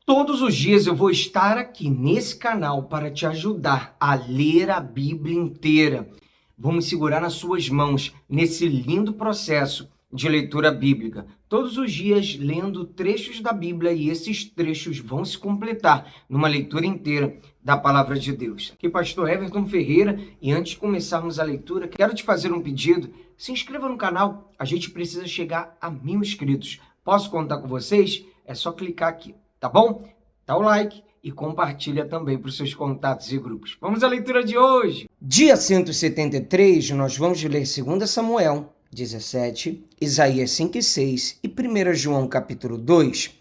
Todos os dias eu vou estar aqui nesse canal para te ajudar a ler a Bíblia inteira. Vamos segurar nas suas mãos nesse lindo processo de leitura bíblica. Todos os dias lendo trechos da Bíblia e esses trechos vão se completar numa leitura inteira da Palavra de Deus. Aqui pastor Everton Ferreira e antes de começarmos a leitura, quero te fazer um pedido. Se inscreva no canal, a gente precisa chegar a 1000 inscritos. Posso contar com vocês? É só clicar aqui. Tá bom? Dá o like e compartilha também para os seus contatos e grupos. Vamos à leitura de hoje. Dia 173, nós vamos ler 2 Samuel 17, Isaías 5 e 6 e 1 João capítulo 2.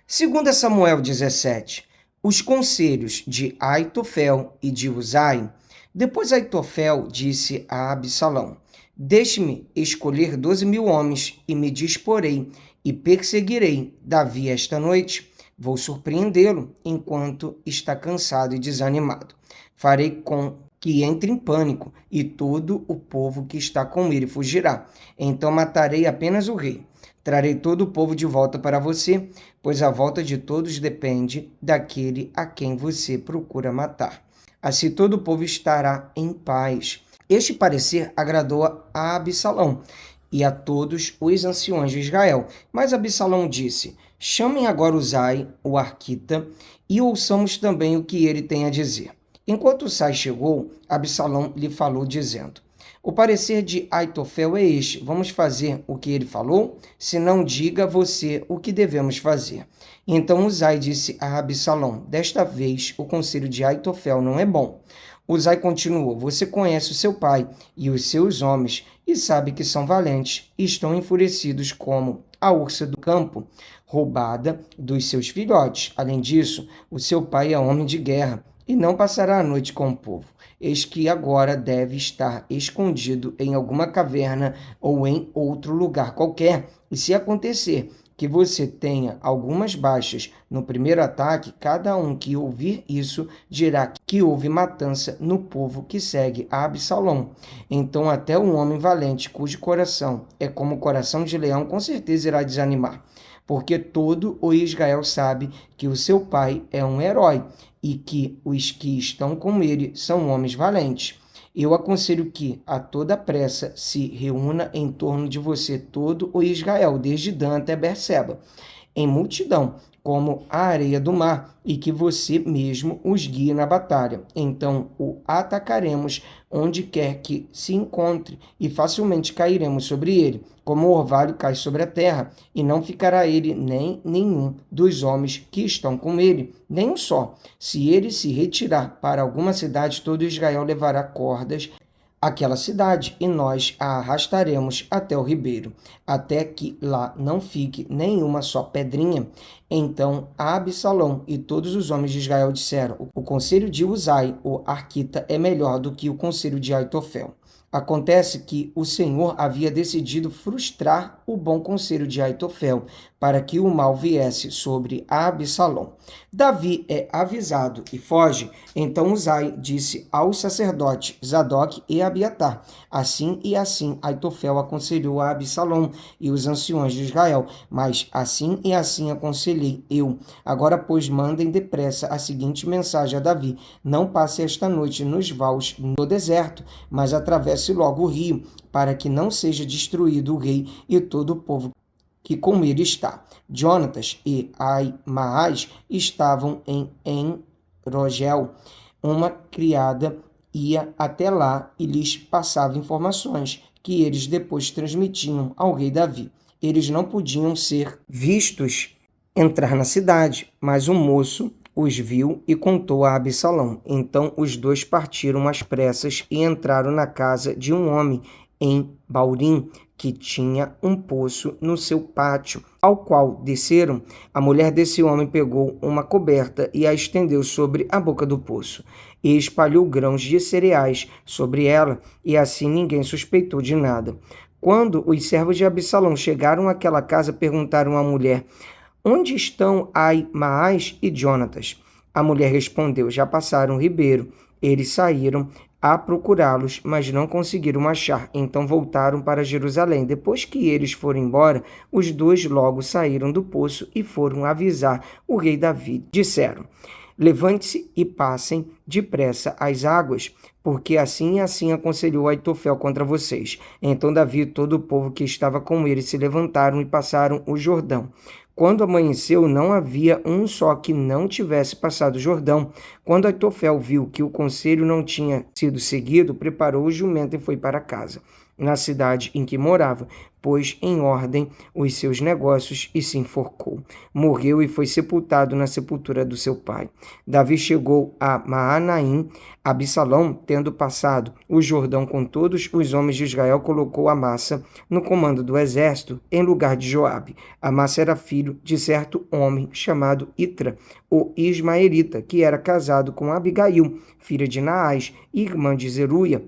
2 Samuel 17, os conselhos de Aitofel e de Uzai. Depois Aitofel disse a Absalão: deixe-me escolher 12.000 homens e me disporei e perseguirei Davi esta noite. Vou surpreendê-lo enquanto está cansado e desanimado. Farei com que entre em pânico e todo o povo que está com ele fugirá. Então matarei apenas o rei. Trarei todo o povo de volta para você, pois a volta de todos depende daquele a quem você procura matar. Assim todo o povo estará em paz. Este parecer agradou a Absalão e a todos os anciões de Israel. Mas Absalão disse: chamem agora Uzai, o arquita, e ouçamos também o que ele tem a dizer. Enquanto Uzai chegou, Absalão lhe falou, dizendo: o parecer de Aitofel é este, vamos fazer o que ele falou? Se não, diga você o que devemos fazer. Então Uzai disse a Absalão: desta vez o conselho de Aitofel não é bom. Uzai continuou: você conhece o seu pai e os seus homens e sabe que são valentes e estão enfurecidos como a ursa do campo, roubada dos seus filhotes. Além disso, o seu pai é homem de guerra e não passará a noite com o povo. Eis que agora deve estar escondido em alguma caverna ou em outro lugar qualquer. E se acontecer que você tenha algumas baixas no primeiro ataque, cada um que ouvir isso dirá que houve matança no povo que segue a Absalão. Então até um homem valente, cujo coração é como o coração de leão, com certeza irá desanimar. Porque todo o Israel sabe que o seu pai é um herói e que os que estão com ele são homens valentes. Eu aconselho que, a toda pressa, se reúna em torno de você todo o Israel, desde Dan até Berseba, em multidão, como a areia do mar, e que você mesmo os guie na batalha. Então o atacaremos onde quer que se encontre, e facilmente cairemos sobre ele, como o orvalho cai sobre a terra, e não ficará ele nem nenhum dos homens que estão com ele, nem um só. Se ele se retirar para alguma cidade, todo Israel levará cordas àquela cidade, e nós a arrastaremos até o ribeiro, até que lá não fique nenhuma só pedrinha. Então Absalão e todos os homens de Israel disseram: o conselho de Uzai, o arquita, é melhor do que o conselho de Aitofel. Acontece que o Senhor havia decidido frustrar o bom conselho de Aitofel para que o mal viesse sobre Absalão. Davi é avisado e foge. Então Uzai disse aos sacerdotes Zadok e Abiatar: assim e assim Aitofel aconselhou a Absalão e os anciões de Israel, mas assim e assim aconselhei eu. Agora, pois, mandem depressa a seguinte mensagem a Davi: não passe esta noite nos vales no deserto, mas atravesse logo o rio, para que não seja destruído o rei e todo o povo que com ele está. Jonatas e Ahimaás estavam em En-Rogel. Uma criada ia até lá e lhes passava informações que eles depois transmitiam ao rei Davi. Eles não podiam ser vistos entrar na cidade, mas o moço os viu e contou a Absalão. Então os dois partiram às pressas e entraram na casa de um homem em Baurim, que tinha um poço no seu pátio, ao qual desceram. A mulher desse homem pegou uma coberta e a estendeu sobre a boca do poço, e espalhou grãos de cereais sobre ela, e assim ninguém suspeitou de nada. Quando os servos de Absalão chegaram àquela casa, perguntaram à mulher: onde estão Ahimaás e Jonatas? A mulher respondeu: já passaram o ribeiro. Eles saíram a procurá-los, mas não conseguiram achar. Então voltaram para Jerusalém. Depois que eles foram embora, os dois logo saíram do poço e foram avisar o rei Davi. Disseram: levante-se e passem depressa as águas, porque assim e assim aconselhou Aitofel contra vocês. Então Davi e todo o povo que estava com ele se levantaram e passaram o Jordão. Quando amanheceu, não havia um só que não tivesse passado o Jordão. Quando Aitofel viu que o conselho não tinha sido seguido, preparou o jumento e foi para casa, na cidade em que morava, pôs em ordem os seus negócios e se enforcou. Morreu e foi sepultado na sepultura do seu pai. Davi chegou a Maanaim. Absalão, tendo passado o Jordão com todos os homens de Israel, colocou Amasa no comando do exército, em lugar de Joabe. Amasa era filho de certo homem chamado Itra, o ismaelita, que era casado com Abigail, filha de Naás, irmã de Zeruia,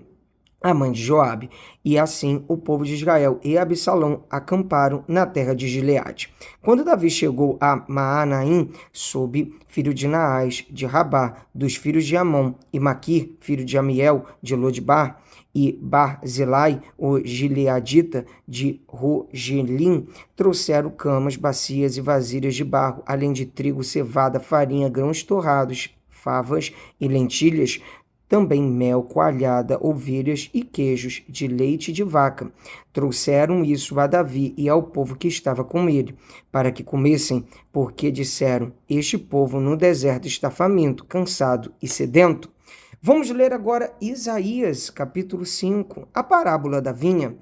a mãe de Joabe. E assim o povo de Israel e Absalão acamparam na terra de Gileade. Quando Davi chegou a Maanaim, soube, filho de Naás, de Rabá, dos filhos de Amon, e Maquir, filho de Amiel, de Lodbar, e Barzilai, o gileadita, de Rogelim, trouxeram camas, bacias e vasilhas de barro, além de trigo, cevada, farinha, grãos torrados, favas e lentilhas, também mel, coalhada, ovelhas e queijos de leite de vaca. Trouxeram isso a Davi e ao povo que estava com ele, para que comessem, porque disseram: este povo no deserto está faminto, cansado e sedento. Vamos ler agora Isaías, capítulo 5, a parábola da vinha.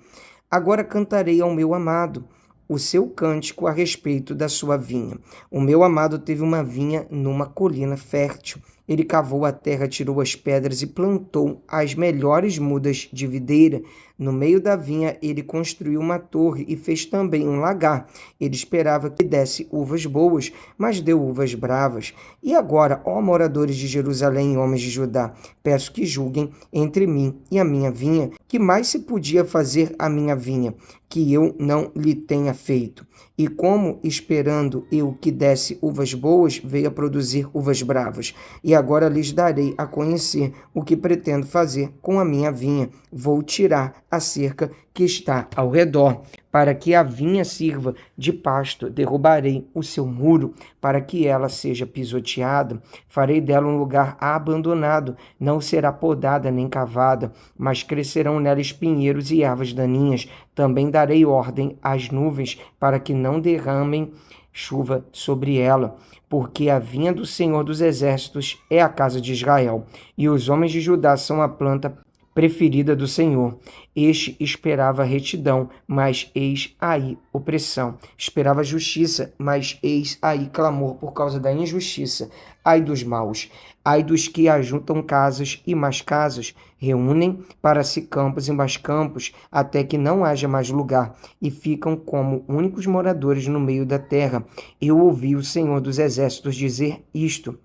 Agora cantarei ao meu amado o seu cântico a respeito da sua vinha. O meu amado teve uma vinha numa colina fértil. Ele cavou a terra, tirou as pedras e plantou as melhores mudas de videira. No meio da vinha ele construiu uma torre e fez também um lagar. Ele esperava que desse uvas boas, mas deu uvas bravas. E agora, ó moradores de Jerusalém e homens de Judá, peço que julguem entre mim e a minha vinha, que mais se podia fazer à minha vinha, que eu não lhe tenha feito. E como, esperando eu que desse uvas boas, veio a produzir uvas bravas. E agora lhes darei a conhecer o que pretendo fazer com a minha vinha. Vou tirar a cerca que está ao redor, para que a vinha sirva de pasto. Derrubarei o seu muro, para que ela seja pisoteada. Farei dela um lugar abandonado, não será podada nem cavada, mas crescerão nela espinheiros e ervas daninhas. Também darei ordem às nuvens, para que não derramem chuva sobre ela, porque a vinha do Senhor dos Exércitos é a casa de Israel, e os homens de Judá são a planta preferida do Senhor. Este esperava retidão, mas eis aí opressão. Esperava justiça, mas eis aí clamor por causa da injustiça. Ai dos maus, ai dos que ajuntam casas e mais casas, reúnem para si campos e mais campos, até que não haja mais lugar, e ficam como únicos moradores no meio da terra. Eu ouvi o Senhor dos Exércitos dizer isto: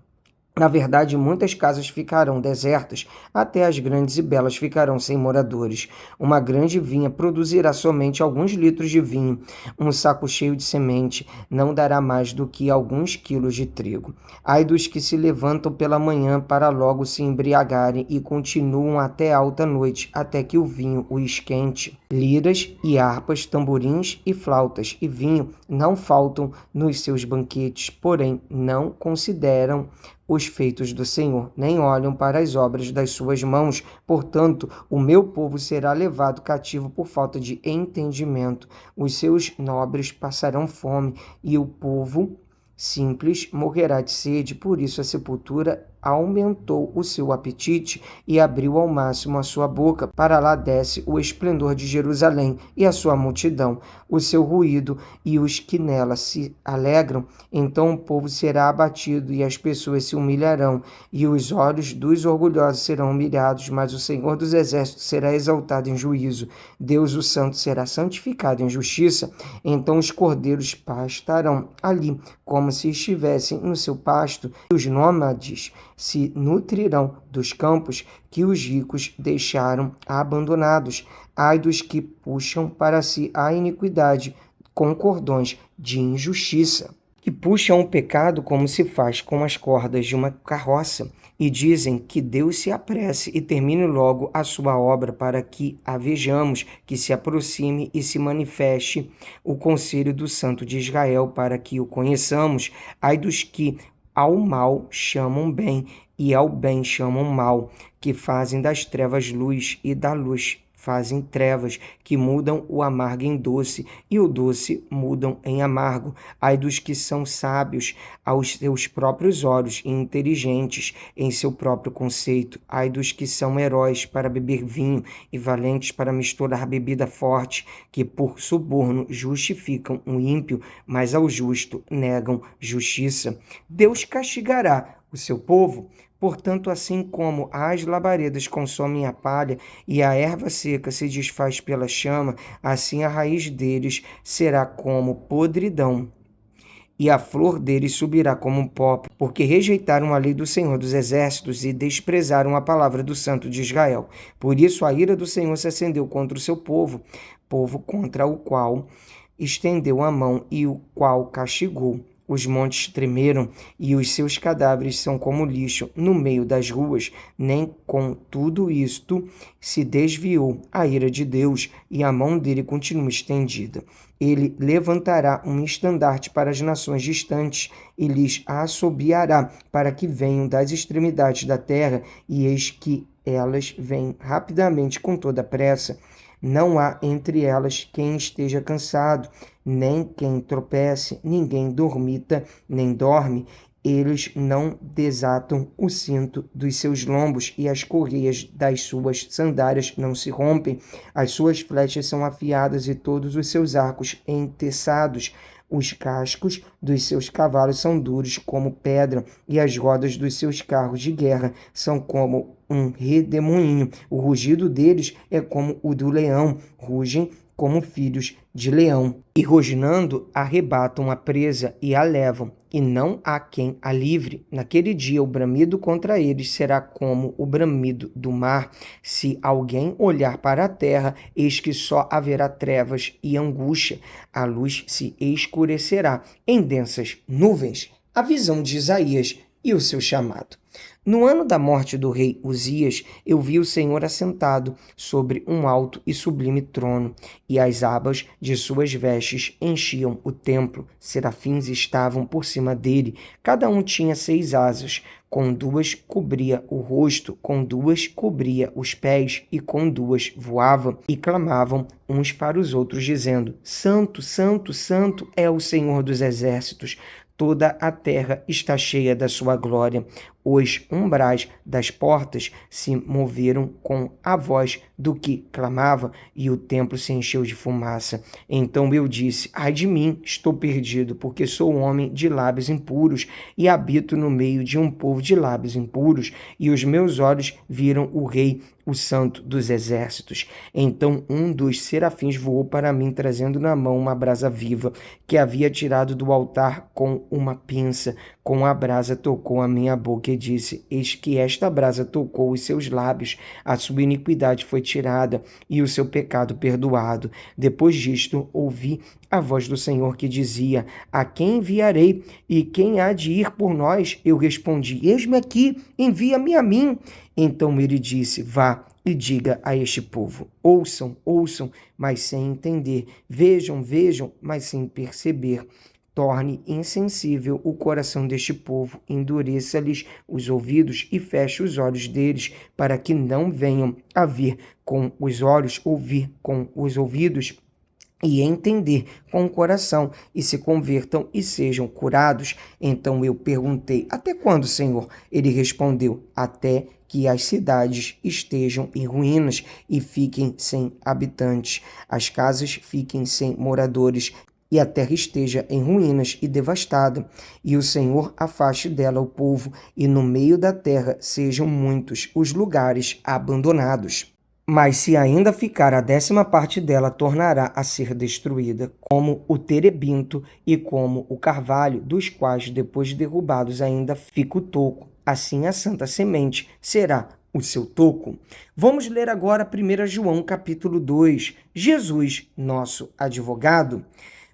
na verdade, muitas casas ficarão desertas, até as grandes e belas ficarão sem moradores. Uma grande vinha produzirá somente alguns litros de vinho. Um saco cheio de semente não dará mais do que alguns quilos de trigo. Ai dos que se levantam pela manhã para logo se embriagarem e continuam até alta noite, até que o vinho o esquente. Liras e harpas, tamborins e flautas e vinho não faltam nos seus banquetes, porém não consideram os feitos do Senhor, nem olham para as obras das suas mãos. Portanto, o meu povo será levado cativo por falta de entendimento. Os seus nobres passarão fome, e o povo simples morrerá de sede. Por isso a sepultura aumentou o seu apetite e abriu ao máximo a sua boca. Para lá desce o esplendor de Jerusalém e a sua multidão, o seu ruído e os que nela se alegram. Então o povo será abatido e as pessoas se humilharão, e os olhos dos orgulhosos serão humilhados, mas o Senhor dos Exércitos será exaltado em juízo. Deus, o Santo, será santificado em justiça. Então os cordeiros pastarão ali, como se estivessem no seu pasto, e os nômades se nutrirão dos campos que os ricos deixaram abandonados. Ai dos que puxam para si a iniquidade com cordões de injustiça. Que e puxam o pecado como se faz com as cordas de uma carroça, e dizem que Deus se apresse e termine logo a sua obra para que a vejamos, que se aproxime e se manifeste o conselho do Santo de Israel, para que o conheçamos. Ai dos que ao mal chamam bem e ao bem chamam mal, que fazem das trevas luz e da luz fazem trevas, que mudam o amargo em doce e o doce mudam em amargo. Ai dos que são sábios aos seus próprios olhos e inteligentes em seu próprio conceito. Ai dos que são heróis para beber vinho e valentes para misturar bebida forte, que por suborno justificam o ímpio, mas ao justo negam justiça. Deus castigará o seu povo. Portanto, assim como as labaredas consomem a palha e a erva seca se desfaz pela chama, assim a raiz deles será como podridão, e a flor deles subirá como um pó, porque rejeitaram a lei do Senhor dos Exércitos e desprezaram a palavra do Santo de Israel. Por isso a ira do Senhor se acendeu contra o seu povo, povo contra o qual estendeu a mão e o qual castigou. Os montes tremeram e os seus cadáveres são como lixo no meio das ruas. Nem com tudo isto se desviou a ira de Deus e a mão dele continua estendida. Ele levantará um estandarte para as nações distantes e lhes assobiará para que venham das extremidades da terra, e eis que elas vêm rapidamente com toda pressa. Não há entre elas quem esteja cansado, nem quem tropece, ninguém dormita, nem dorme. Eles não desatam o cinto dos seus lombos e as correias das suas sandálias não se rompem. As suas flechas são afiadas e todos os seus arcos entessados. Os cascos dos seus cavalos são duros como pedra, e as rodas dos seus carros de guerra são como um redemoinho. O rugido deles é como o do leão, rugem como filhos de leão. E rosnando, arrebatam a presa e a levam, e não há quem a livre. Naquele dia o bramido contra eles será como o bramido do mar. Se alguém olhar para a terra, eis que só haverá trevas e angústia. A luz se escurecerá em densas nuvens. A visão de Isaías e o seu chamado. No ano da morte do rei Uzias, eu vi o Senhor assentado sobre um alto e sublime trono, e as abas de suas vestes enchiam o templo. Serafins estavam por cima dele, cada um tinha 6 asas, com 2 cobria o rosto, com 2 cobria os pés, e com 2 voavam, e clamavam uns para os outros, dizendo: Santo, Santo, Santo é o Senhor dos exércitos. Toda a terra está cheia da sua glória. Os umbrais das portas se moveram com a voz do que clamava, e o templo se encheu de fumaça. Então eu disse: ai de mim, estou perdido, porque sou homem de lábios impuros e habito no meio de um povo de lábios impuros, e os meus olhos viram o Rei, o Santo dos Exércitos. Então um dos serafins voou para mim, trazendo na mão uma brasa viva, que havia tirado do altar com uma pinça. Com a brasa tocou a minha boca e disse: eis que esta brasa tocou os seus lábios, a sua iniquidade foi tirada e o seu pecado perdoado. Depois disto, ouvi a voz do Senhor que dizia: a quem enviarei? E quem há de ir por nós? Eu respondi: eis-me aqui, envia-me a mim. Então ele disse: vá e diga a este povo: ouçam, ouçam, mas sem entender, vejam, vejam, mas sem perceber. Torne insensível o coração deste povo, endureça-lhes os ouvidos e feche os olhos deles, para que não venham a ver com os olhos, ouvir com os ouvidos e entender com o coração, e se convertam e sejam curados. Então eu perguntei: até quando, Senhor? Ele respondeu: até que as cidades estejam em ruínas e fiquem sem habitantes, as casas fiquem sem moradores, e a terra esteja em ruínas e devastada, e o Senhor afaste dela o povo, e no meio da terra sejam muitos os lugares abandonados. Mas se ainda ficar a 10ª parte dela, tornará a ser destruída, como o terebinto e como o carvalho, dos quais, depois de derrubados, ainda fica o toco. Assim a santa semente será o seu toco. Vamos ler agora 1 João capítulo 2. Jesus, nosso advogado.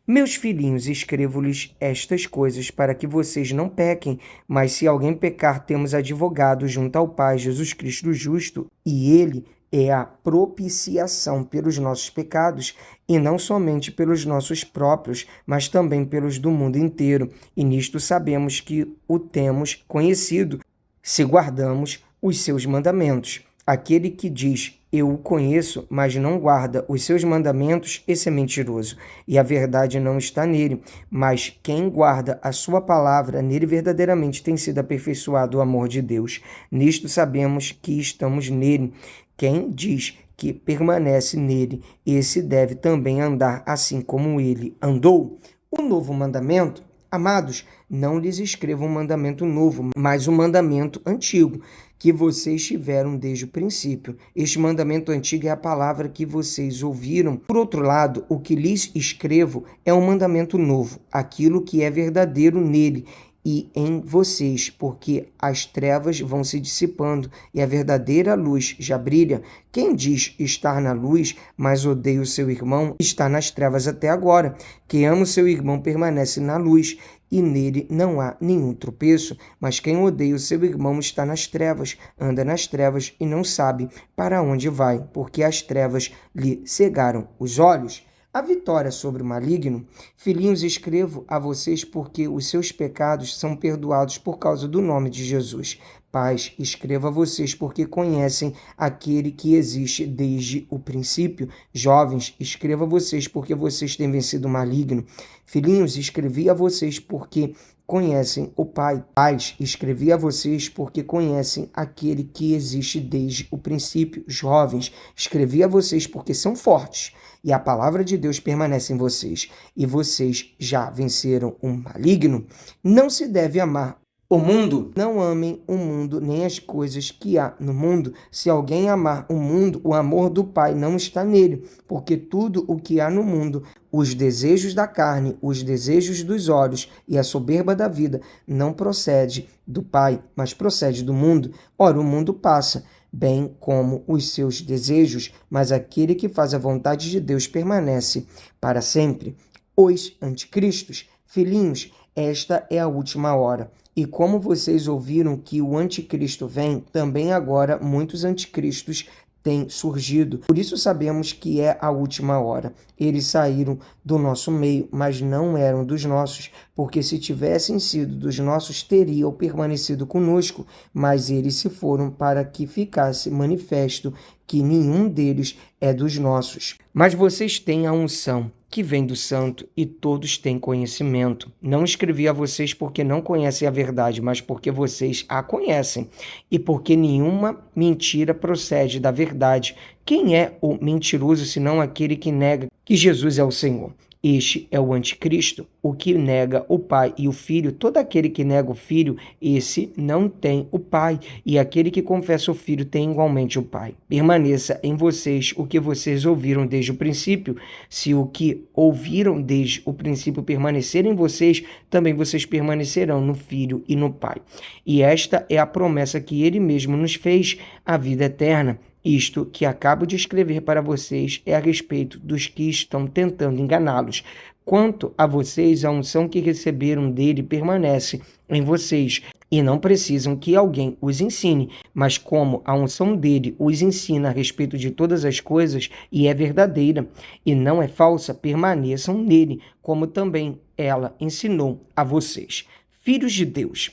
Meus filhinhos, escrevo-lhes estas coisas para que vocês não pequem, mas se alguém pecar, temos advogado junto ao Pai, Jesus Cristo justo, e ele é a propiciação pelos nossos pecados, e não somente pelos nossos próprios, mas também pelos do mundo inteiro. E nisto sabemos que o temos conhecido, se guardamos os seus mandamentos. Aquele que diz, eu o conheço, mas não guarda os seus mandamentos, esse é mentiroso, e a verdade não está nele. Mas quem guarda a sua palavra, nele verdadeiramente tem sido aperfeiçoado o amor de Deus. Nisto sabemos que estamos nele. Quem diz que permanece nele, esse deve também andar assim como ele andou. O novo mandamento, amados, não lhes escrevo um mandamento novo, mas um mandamento antigo, que vocês tiveram desde o princípio. Este mandamento antigo é a palavra que vocês ouviram. Por outro lado, o que lhes escrevo é um mandamento novo, aquilo que é verdadeiro nele e em vocês, porque as trevas vão se dissipando e a verdadeira luz já brilha. Quem diz estar na luz, mas odeia o seu irmão, está nas trevas até agora. Quem ama o seu irmão permanece na luz, e nele não há nenhum tropeço. Mas quem odeia o seu irmão está nas trevas, anda nas trevas e não sabe para onde vai, porque as trevas lhe cegaram os olhos. A vitória sobre o maligno. Filhinhos, escrevo a vocês porque os seus pecados são perdoados por causa do nome de Jesus. Pais, escrevo a vocês porque conhecem aquele que existe desde o princípio. Jovens, escrevo a vocês porque vocês têm vencido o maligno. Filhinhos, escrevi a vocês porque conhecem o Pai. Pais, escrevi a vocês porque conhecem aquele que existe desde o princípio. Jovens, escrevi a vocês porque são fortes e a palavra de Deus permanece em vocês, e vocês já venceram o maligno. Não se deve amar o mundo. Não amem o mundo nem as coisas que há no mundo. Se alguém amar o mundo, o amor do Pai não está nele, porque tudo o que há no mundo, os desejos da carne, os desejos dos olhos e a soberba da vida, não procede do Pai, mas procede do mundo. Ora, o mundo passa, bem como os seus desejos, mas aquele que faz a vontade de Deus permanece para sempre. Os anticristos. Filhinhos, esta é a última hora. E como vocês ouviram que o anticristo vem, também agora muitos anticristos têm surgido. Por isso sabemos que é a última hora. Eles saíram do nosso meio, mas não eram dos nossos, porque se tivessem sido dos nossos, teriam permanecido conosco, mas eles se foram para que ficasse manifesto que nenhum deles é dos nossos. Mas vocês têm a unção que vem do santo, e todos têm conhecimento. Não escrevi a vocês porque não conhecem a verdade, mas porque vocês a conhecem, e porque nenhuma mentira procede da verdade. Quem é o mentiroso, senão aquele que nega que Jesus é o Senhor? Este é o anticristo, o que nega o Pai e o Filho. Todo aquele que nega o Filho, esse não tem o Pai, e aquele que confessa o Filho tem igualmente o Pai. Permaneça em vocês o que vocês ouviram desde o princípio. Se o que ouviram desde o princípio permanecer em vocês, também vocês permanecerão no Filho e no Pai. E esta é a promessa que ele mesmo nos fez, a vida eterna. Isto que acabo de escrever para vocês é a respeito dos que estão tentando enganá-los. Quanto a vocês, a unção que receberam dele permanece em vocês, e não precisam que alguém os ensine, mas como a unção dele os ensina a respeito de todas as coisas, e é verdadeira, e não é falsa, permaneçam nele, como também ela ensinou a vocês. Filhos de Deus.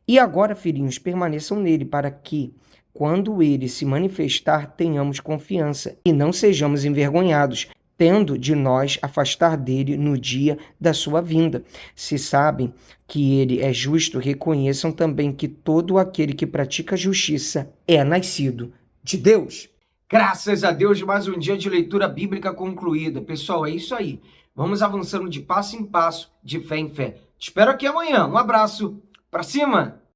E agora, filhinhos, permaneçam nele, para que quando ele se manifestar, tenhamos confiança e não sejamos envergonhados, tendo de nós afastar dele no dia da sua vinda. Se sabem que ele é justo, reconheçam também que todo aquele que pratica justiça é nascido de Deus. Graças a Deus, mais um dia de leitura bíblica concluída. Pessoal, é isso aí. Vamos avançando de passo em passo, de fé em fé. Te espero aqui amanhã. Um abraço. Pra cima!